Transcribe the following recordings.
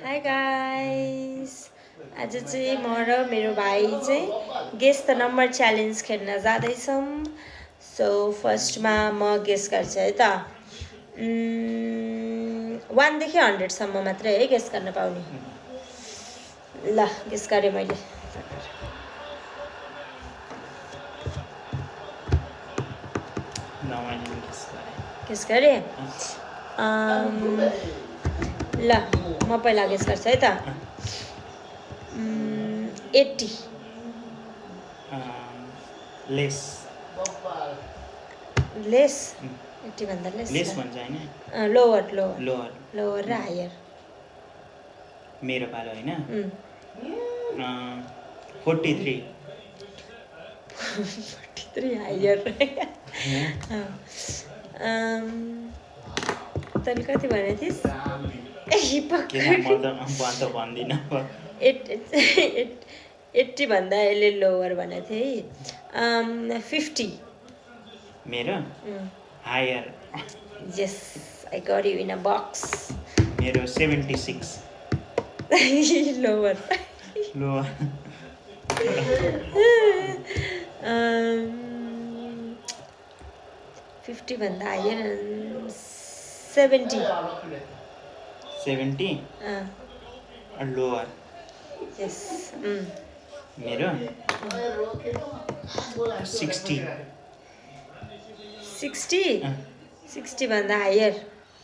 High guys, आज चाहिँ म र मेरो भाइ चाहिँ गेस द नम्बर च्यालेन्ज खेल्न जाँदैछौँ। सो फर्स्टमा म गेस गर्छु है त। 1 देखि 100 सम्म मात्रै है गेस गर्न पाउने। ल गेस गरेँ मैले। गेस गरेँ। ल म पहिला गेस गर्छु है त। 80 लेस लेस 80 भन्दा लेस लेस भन्छ हैन लोवर लोवर लोवर र हायर मेरो पालो हैन 43 43 हायर तैँले कति भनेको थिइस्? म त भन्दिनँ 80 भन्दा यसले लोवर भनेको थिएँ है। 50 मेरो higher yes I got you in a bucks. मेरो 76 लोवर लोवर 50 भन्दा हायर 70 लोवर यस मेरो 60 60 भन्दा हायर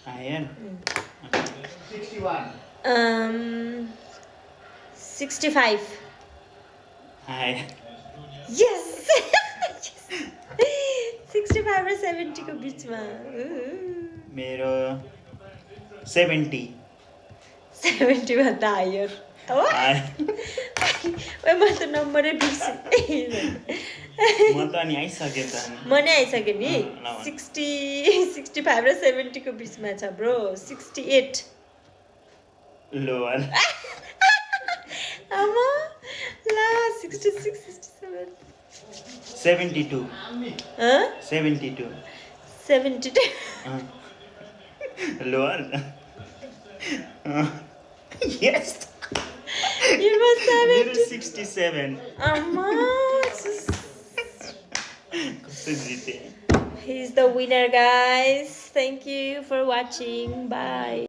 हायर 65 हायर यस 65 र 70 को बिचमा मेरो 70 भन्दा हायर हो म त नम्बरै बिर्सेँ। म त अनि आइसक्यो त म नै आइसकेँ नि 65 र 70 को बिचमा छ ब्रो। 68 लोवर आमा ला 66 67 72 lower yes You were 70. 67 Amma. कस्तो जिते He's the winner, guys. Thank you for watching. Bye.